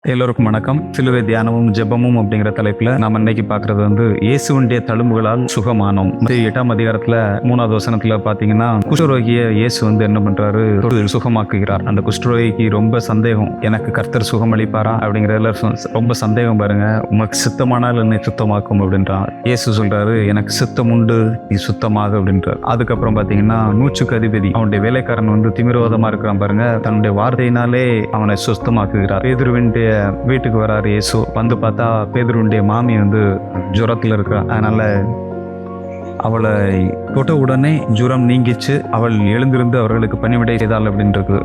எல்லோருக்கும் வணக்கம். சிலுவை தியானமும் ஜெபமும் அப்படிங்கிற தலைப்புல நாம இன்னைக்கு பாக்குறது இயேசுவுடைய தழும்புகளால் சுகமானோம். 8ஆம் அதிகாரத்துல 3வது வசனத்துல பாத்தீங்கன்னா, குஷ்டரோகிய இயேசு என்ன பண்றாரு, சுகமாக்குகிறார். அந்த குஷ்டரோகிக்கு ரொம்ப சந்தேகம், எனக்கு கர்த்தர் சுகம் அளிப்பாரா அப்படிங்கறதுல ரொம்ப சந்தேகம் பாருங்க. உனக்கு சித்தமானால் என்னை சுத்தமாக்கும் அப்படின்றான். இயேசு சொல்றாரு, எனக்கு சித்தம் உண்டு, நீ சுத்தமாக அப்படின்றார். அதுக்கப்புறம் பாத்தீங்கன்னா, நூற்றுக்கு அதிபதி அவனுடைய வேலைக்காரன் திமிரோதமா இருக்கிறான் பாருங்க. தன்னுடைய வார்த்தையினாலே அவனை சுத்தமாக்குகிறார். பேதுருவின் வீட்டுக்கு வராரு இயேசு. பார்த்தா பேதுருடைய மாமி ஜுரத்துல இருக்கா. அதனால அவளை தொட்ட உடனே ஜுரம் நீங்கிச்சு. அவள் எழுந்திருந்து அவர்களுக்கு பணிவிடை செய்தாள் அப்படின்றது.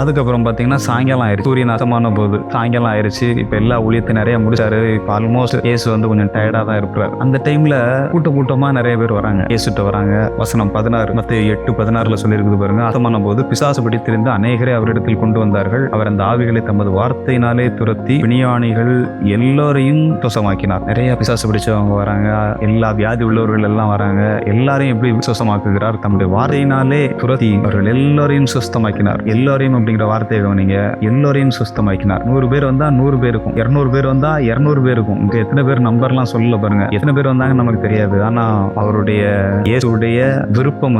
அதுக்கப்புறம் பாத்தீங்கன்னா சாயங்காலம் ஆயிடுச்சு. சூரியன் அசமான போது சாயங்காலம் ஆயிடுச்சு. இப்ப எல்லா ஊழியத்தை நிறைய முடிச்சாரு. இப்ப ஆல்மோஸ்ட் இயேசு கொஞ்சம் டயர்டா தான் இருக்கிறார். அந்த டைம்ல கூட்டமா நிறைய பேர் வராங்க, இயேசுட்ட வராங்க. வசனம் 16 மத்தேயு 8:16 சொல்லியிருக்குது பாருங்க. அசமான போது பிசாசு பிடித்திருந்த அநேகரை அவரிடத்தில் கொண்டு வந்தார்கள். அவர் அந்த ஆவிகளை தமது வார்த்தையினாலே துரத்தி பிணியாணிகள் எல்லோரையும் சுசமாக்கினார். நிறைய பிசாசு பிடிச்சவங்க வராங்க, எல்லா வியாதி உள்ளவர்கள் எல்லாம் வராங்க. எல்லாரையும் எப்படி சுசமாக்குகிறார்? தம்முடைய வார்த்தையினாலே துரத்தி அவர்கள் எல்லோரையும் சுஸ்தமாக்கினார். எல்லோரையும் அப்படிங்கிற வார்த்தையை கவனிங்க. எல்லோரையும் சுஸ்தமாக்கினார். 100 பேர் வந்தா 100 பேருக்கும், 200 பேர் வந்தா 200 பேருக்கும். இங்க எத்தனை பேர் நம்பர்லாம் சொல்லல பாருங்க. எத்தனை பேர் வந்தாங்க நமக்கு தெரியாது. ஆனா அவருடைய இயேசுடைய விருப்பம்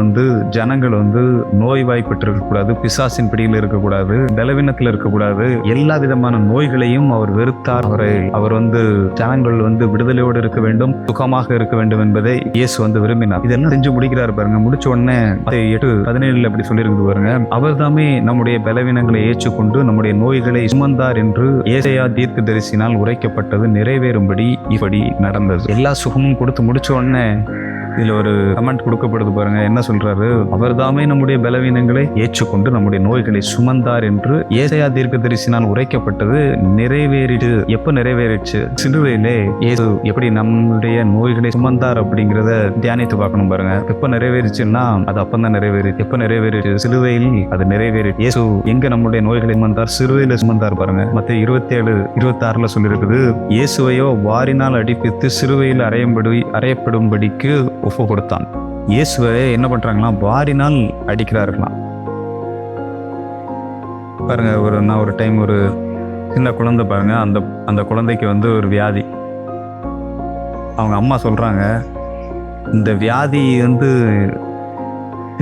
ஜனங்கள் நோய்வாய்ப்பட்டு இருக்கக்கூடாது, பிசாசின் பிடியில் இருக்கக்கூடாது, பலவீனத்தில் இருக்கக்கூடாது. எல்லா விதமான நோய்களையும் அவர் வெறுத்தார். அவர் ஜனங்கள் விடுதலையோடு இருக்க வேண்டும், சுகமாக இருக்க வேண்டும் என்பதை இயேசு விரும்பினார். இதெல்லாம் செஞ்சு முடிக்கிறார் பாருங்க. முடிச்ச உடனே 8:17 அப்படி சொல்லியிருக்குது பாருங்க. அவர் தாமே நம்முடைய பலவீனங்களை ஏற்றுக்கொண்டு நம்முடைய நோய்களை சுமந்தார் என்று ஏசாயா தீர்க்கதரிசினால் உரைக்கப்பட்டது நிறைவேறும்படி இப்படி நடந்தது. எல்லா சுகமும் கொடுத்து முடிச்ச உடனே இதுல ஒரு கமெண்ட் கொடுக்கப்படுது பாருங்க. என்ன சொல்றாரு? அவர் தாமே நம்முடைய பலவீனங்களை ஏற்றுக்கொண்டு நம்முடைய நோய்களை சுமந்தார் என்று ஏசாயா தீர்க்கதரிசினால் உரைக்கப்பட்டது நிறைவேறிடு. எப்ப நிறைவேறிடுச்சு? சிலுவையிலே இயேசு எப்படி நம்முடைய நோய்களை சுமந்தார் அப்படிங்கிறத தியானித்து பார்க்கணும் பாருங்க. எப்ப நிறைவேறிச்சுன்னா அது அப்பதான் நிறைவேறிச்சு. எப்ப நிறைவேறிச்சு? சிலுவையில் அது நிறைவேறிச்சு. இயேசு எங்க நம்முடைய நோய்களை சுமந்தார்? சிலுவையில சுமந்தார் பாருங்க. மத்தேயு 27:26 சொல்லியிருக்குது, இயேசுவையோ வாரினால் அடிப்பித்து சிலுவையில் அறையப்படும்படிக்கு ஒப்பு கொடுத்தான். இயேசுவை என்ன பண்றாங்களா? வாரினால் அடிக்கிறார்களாம் பாருங்க. நான் ஒரு டைம் ஒரு சின்ன குழந்தை பாருங்க. அந்த குழந்தைக்கு ஒரு வியாதி. அவங்க அம்மா சொல்றாங்க, இந்த வியாதி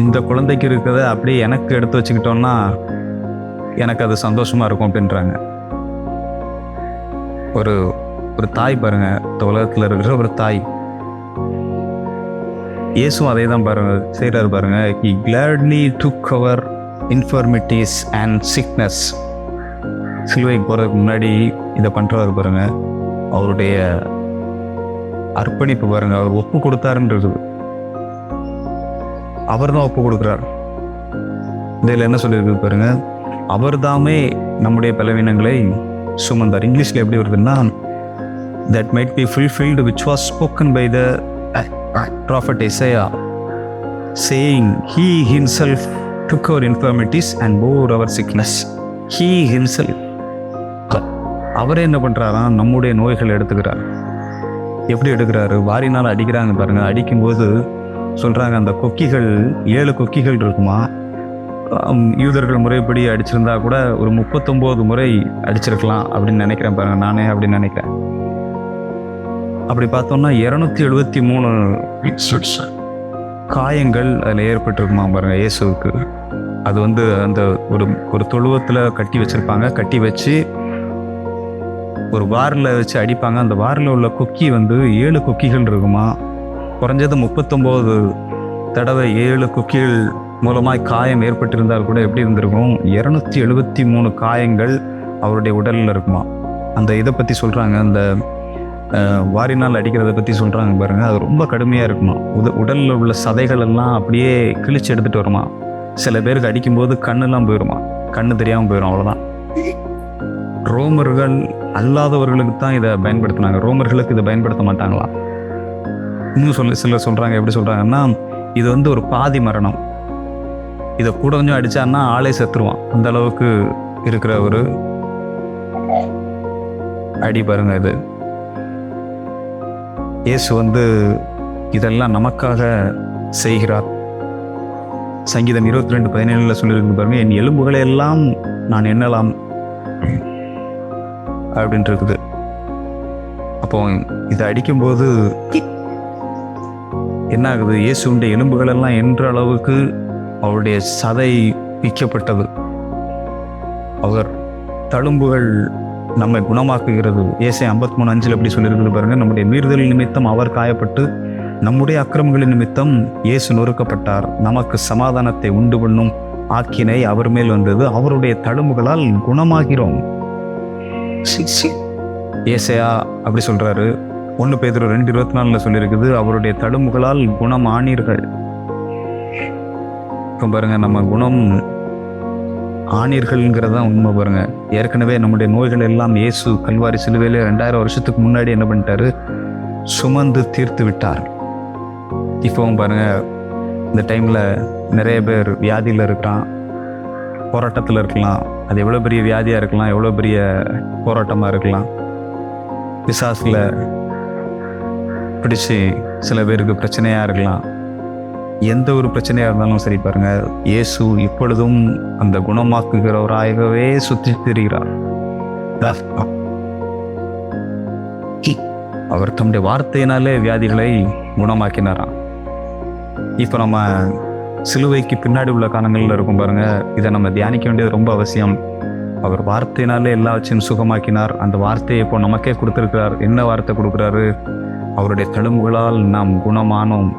இந்த குழந்தைக்கு இருக்கிறத அப்படியே எனக்கு எடுத்து வச்சுக்கிட்டோம்னா எனக்கு அது சந்தோஷமா இருக்கும் அப்படின்றாங்க. ஒரு தாய் பாருங்க, இந்த உலகத்துல இருக்கிற ஒரு தாய். இயேசுவும் அதே தான் பாருங்க செய்கிறார் பாருங்க. He gladly took our infirmities and sickness. சிலுவைக்கு போகிறதுக்கு முன்னாடி இதை பண்ணுறாரு பாருங்க. அவருடைய அர்ப்பணிப்பு பாருங்க. அவர் ஒப்பு கொடுத்தாருன்றது. அவர் தான் ஒப்பு கொடுக்குறார். இதில் என்ன சொல்லியிருக்கு பாருங்க, அவர் தாமே நம்முடைய பலவீனங்களை சுமந்தார். இங்கிலீஷ்ல எப்படி வருதுன்னா, that might be fulfilled which was spoken by the prophet Isaiah, saying, he himself took our infirmities and bore our sickness. He himself, அவரே என்ன பண்றாராம்? நம்முடைய நோய்களை எடுத்துக்கிறார். எப்படி எடுக்கிறாரு? வாரினால் அடிக்கிறாங்க பாருங்க. அடிக்கும்போது சொல்றாங்க, அந்த கொக்கிகள் 7 கொக்கிகள் இருக்குமா. யூதர்கள் முறைப்படி அடிச்சிருந்தா கூட ஒரு 39 முறை அடிச்சிருக்கலாம் அப்படின்னு நினைக்கிறேன் பாருங்க. நானே அப்படின்னு நினைக்கிறேன். அப்படி பார்த்தோம்னா 273 காயங்கள் அதில் ஏற்பட்டிருக்குமா பாருங்க இயேசுவுக்கு. அது அந்த ஒரு தொழுவத்தில் கட்டி வச்சிருப்பாங்க. கட்டி வச்சு ஒரு வாரில் வச்சு அடிப்பாங்க. அந்த வாரில் உள்ள கொக்கி 7 கொக்கிகள் இருக்குமா. குறைஞ்சது 39 தடவை 7 கொக்கிகள் மூலமாய் காயம் ஏற்பட்டிருந்தால் கூட எப்படி இருந்திருக்கும்? 273 காயங்கள் அவருடைய உடலில் இருக்குமா. அந்த இதை பற்றி சொல்கிறாங்க, அந்த வாரினால் அடிக்கிறத பற்றி சொல்கிறாங்க பாருங்க. அது ரொம்ப கடுமையாக இருக்குமா. உடலில் உள்ள சதைகள் எல்லாம் அப்படியே கிழிச்சு எடுத்துகிட்டு வருமா. சில பேருக்கு அடிக்கும்போது கண்ணெல்லாம் போயிடுமா, கண்ணு தெரியாமல் போயிடும், அவ்வளோதான். ரோமர்கள் அல்லாதவர்களுக்கு தான் இதை பயன்படுத்தினாங்க. ரோமர்களுக்கு இதை பயன்படுத்த மாட்டாங்களா. இன்னும் சிலர் சொல்கிறாங்க, எப்படி சொல்கிறாங்கன்னா, இது ஒரு பாதி மரணம். இதை கூட கொஞ்சம் அடித்தான்னா ஆளே செத்துருவான். அந்த அளவுக்கு இருக்கிற ஒரு அடி பாருங்க. இது இயேசு இதெல்லாம் நமக்காக செய்கிறார். சங்கீதம் 22:17 சொல்லியிருக்கு பாருங்க, என் எலும்புகளை எல்லாம் நான் எண்ணலாம். அப்படின்ட்டு இருக்குது. அப்போ இதை அடிக்கும்போது என்ன ஆகுது? இயேசுடைய எலும்புகள் எல்லாம் என்ற அளவுக்கு அவருடைய சதை பிக்கப்பட்டது. அவர் தழும்புகள் நம்மை குணமாக்குகிறது. ஏசாயா 53:5 எப்படி சொல்லியிருக்குது பாருங்க, நம்முடைய மீறுதல் நிமித்தம் அவர் காயப்பட்டு நம்முடைய அக்கிரமங்களின் நிமித்தம் இயேசு நொறுக்கப்பட்டார், நமக்கு சமாதானத்தை உண்டு பண்ணும் ஆக்கினை அவர் மேல் வந்தது, அவருடைய தழும்புகளால் குணமாகிறோம். ஏசாயா அப்படி சொல்றாரு. 1 பேதுரு 2:24 சொல்லியிருக்குது, அவருடைய தழும்புகளால் குணமானீர்கள். இப்போ பாருங்க, நம்ம குணம் ஆனீர்கள்ங்கிறதான் உண்மை. பாருங்க, ஏற்கனவே நம்முடைய நோய்கள் எல்லாம் இயேசு கல்வாரி சிலுவையிலே 2000 வருஷத்துக்கு முன்னாடி என்ன பண்ணிட்டாரு? சுமந்து தீர்த்து விட்டார். இப்போவும் பாருங்க, இந்த டைம்ல நிறைய பேர் வியாதியில் இருக்கலாம், போராட்டத்தில் இருக்கலாம். அது எவ்வளோ பெரிய வியாதியாக இருக்கலாம், எவ்வளோ பெரிய போராட்டமாக இருக்கலாம். பிசாசில் பிடிச்சி சில பேருக்கு பிரச்சனையாக இருக்கலாம். எந்த ஒரு பிரச்சனையாக இருந்தாலும் சரி பாருங்க, இயேசு இப்பொழுதும் அந்த குணமாக்குகிறவராகவே சுற்றி திரிகிறார். அவர் தம்முடைய வார்த்தையினாலே வியாதிகளை குணமாக்கினாராம். இப்போ நம்ம சிலுவைக்கு பின்னாடி உள்ள காலங்களில் இருக்கும் பாருங்க, இதை நம்ம தியானிக்க வேண்டியது ரொம்ப அவசியம். அவர் வார்த்தையினாலே எல்லாவற்றையும் சுகமாக்கினார். அந்த வார்த்தையை இப்போ நமக்கே கொடுத்துருக்கிறார். என்ன வார்த்தை கொடுக்குறாரு? அவருடைய தழும்புகளால் நாம் குணமானோம்.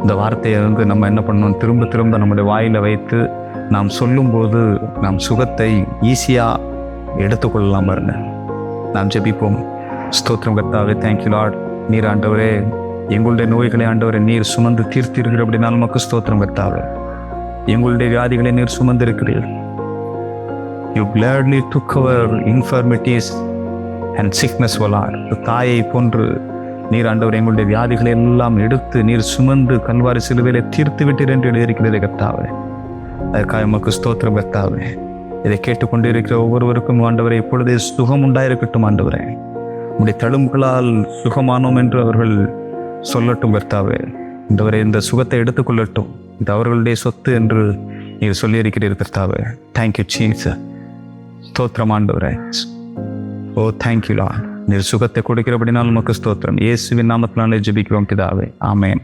இந்த வார்த்தையை நம்ம என்ன பண்ணணும்? திரும்ப திரும்ப நம்முடைய வாயில் வைத்து நாம் சொல்லும்போது நாம் சுகத்தை ஈஸியாக எடுத்துக்கொள்ளலாம். பாருங்க, நாம் ஜெபிப்போம். ஸ்தோத்திரம் கர்த்தாவே, தேங்க்யூ லார்ட். நீர் ஆண்டவரே, எங்களுடைய நோய்களை ஆண்டவரை நீர் சுமந்து தீர்த்தீர்கள். அப்படின்னா நமக்கு ஸ்தோத்திரம் கர்த்தாவே. எங்களுடைய வியாதிகளை நீர் சுமந்து இருக்கிறீர்கள். You gladly took our infirmities and sickness, O Lord. தாயை போன்று நீர் ஆண்டவர் எங்களுடைய வியாதிகளை எல்லாம் எடுத்து நீர் சுமந்து கல்வாரி சிலுவையிலே தீர்த்து விட்டீர் என்று எழுதியிருக்கிறது கர்த்தாவே. அதற்காக எமக்கு ஸ்தோத்திரம் கர்த்தாவே. இதை கேட்டுக்கொண்டு இருக்கிற ஒவ்வொருவருக்கும் ஆண்டவரை இப்பொழுதே சுகம் உண்டாயிருக்கட்டும். ஆண்டவரே, உடைய தழும்புகளால் சுகமானோம் என்று அவர்கள் சொல்லட்டும் கர்த்தாவே. ஆண்டவரே, இந்த சுகத்தை எடுத்துக்கொள்ளட்டும். இது அவர்களுடைய சொத்து என்று நீர் சொல்லியிருக்கிறீர் கர்த்தாவே. Thank you Jesus. ஸ்தோத்திரம் ஆண்டவரே. ஓ தேங்க்யூ லார்ட். நீர் சுகத்தை கொடுக்கிறபடினால் உமக்கு ஸ்தோத்திரம். இயேசுவின் நாமத்தினாலே ஜெபிக்கிறோம் பிதாவே. ஆமென்.